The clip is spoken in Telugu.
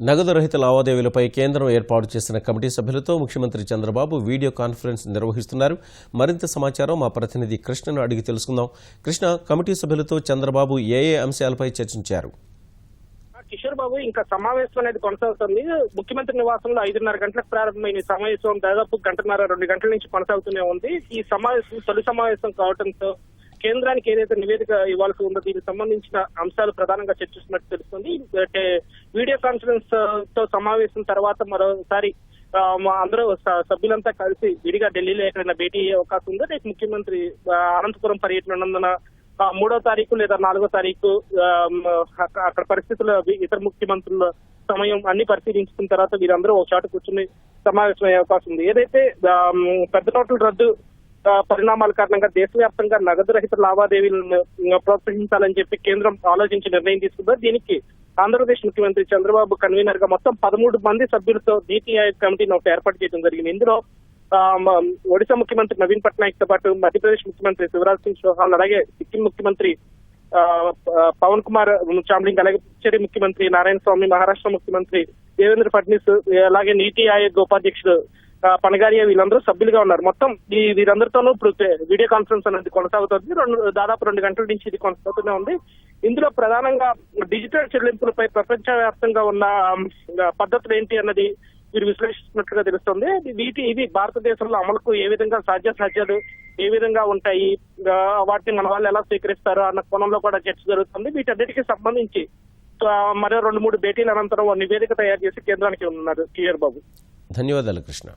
నగదు రహిత లావాదేవీలపై కేంద్రం ఏర్పాటు చేసిన కమిటీ సభ్యులతో ముఖ్యమంత్రి చంద్రబాబు వీడియో కాన్ఫరెన్స్ నిర్వహిస్తున్నారు. మరింత సమాచారం మా ప్రతినిధి కృష్ణను అడిగి తెలుసుకుందాం. కృష్ణ, కమిటీ సభ్యులతో చంద్రబాబు ఏ అంశాలపై చర్చించారు? కిషోర్ బాబు, ఇంకా సమావేశం అనేది కొనసాగుతుంది. ముఖ్యమంత్రి నివాసంలో 5:30 గంటలకు ప్రారంభమైన సమావేశం దాదాపు 1:30-2 గంటల నుంచి కొనసాగుతూనే ఉంది. ఈ సమావేశం తొలి సమావేశం కావడంతో కేంద్రానికి ఏదైతే నివేదిక ఇవ్వాల్సి ఉందో దీనికి సంబంధించిన అంశాలు ప్రధానంగా చర్చిస్తున్నట్టు తెలుస్తుంది. వీడియో కాన్ఫరెన్స్ తో సమావేశం తర్వాత మరోసారి అందరూ సభ్యులంతా కలిసి విడిగా ఢిల్లీలో ఎక్కడైనా భేటీ అయ్యే అవకాశం ఉందో. రేపు ముఖ్యమంత్రి అనంతపురం పర్యటన ఉన్నందున 3వ తారీఖు లేదా 4వ తారీఖు అక్కడ పరిస్థితుల్లో ఇతర ముఖ్యమంత్రుల సమయం అన్ని పరిశీలించుకున్న తర్వాత వీరందరూ ఒక చోట కూర్చుని సమావేశం అయ్యే అవకాశం ఉంది. ఏదైతే పెద్ద నోట్ల రద్దు పరిణామాల కారణంగా దేశవ్యాప్తంగా నగదు రహిత లావాదేవీలను ప్రోత్సహించాలని చెప్పి కేంద్రం ఆలోచించి నిర్ణయం తీసుకుందో దీనికి ఆంధ్రప్రదేశ్ ముఖ్యమంత్రి చంద్రబాబు కన్వీనర్ గా మొత్తం 13 మంది సభ్యులతో నీతి ఆయోగ్ కమిటీని ఒకటి ఏర్పాటు చేయడం జరిగింది. ఇందులో ఒడిశా ముఖ్యమంత్రి నవీన్ పట్నాయక్ తో పాటు మధ్యప్రదేశ్ ముఖ్యమంత్రి శివరాజ్ సింగ్ చౌహాన్, అలాగే సిక్కిం ముఖ్యమంత్రి పవన్ కుమార్ చామ్లింగ్, అలాగే పుదుచ్చేరి ముఖ్యమంత్రి నారాయణ స్వామి, మహారాష్ట్ర ముఖ్యమంత్రి దేవేంద్ర ఫడ్నీస్, అలాగే నీతి ఆయోగ్ ఉపాధ్యక్షుడు పనగారియా వీళ్ళందరూ సభ్యులుగా ఉన్నారు. మొత్తం వీరందరితోనూ ఇప్పుడు వీడియో కాన్ఫరెన్స్ అనేది కొనసాగుతుంది. దాదాపు 2 గంటల నుంచి ఇది కొనసాగుతూనే ఉంది. ఇందులో ప్రధానంగా డిజిటల్ చెల్లింపులపై ప్రపంచవ్యాప్తంగా ఉన్న పద్ధతులు ఏంటి అన్నది వీరు విశ్లేషిస్తున్నట్లుగా తెలుస్తుంది. ఇది భారతదేశంలో అమలుకు ఏ విధంగా సాధ్యాలు ఏ విధంగా ఉంటాయి, వాటిని మన వాళ్ళు ఎలా స్వీకరిస్తారు అన్న కోణంలో కూడా చర్చ జరుగుతుంది. వీటన్నిటికీ సంబంధించి మరో 2-3 భేటీల అనంతరం నివేదిక తయారు చేసి కేంద్రానికి ఉన్నారు. కిషోర్ బాబు, ధన్యవాదాలు కృష్ణ.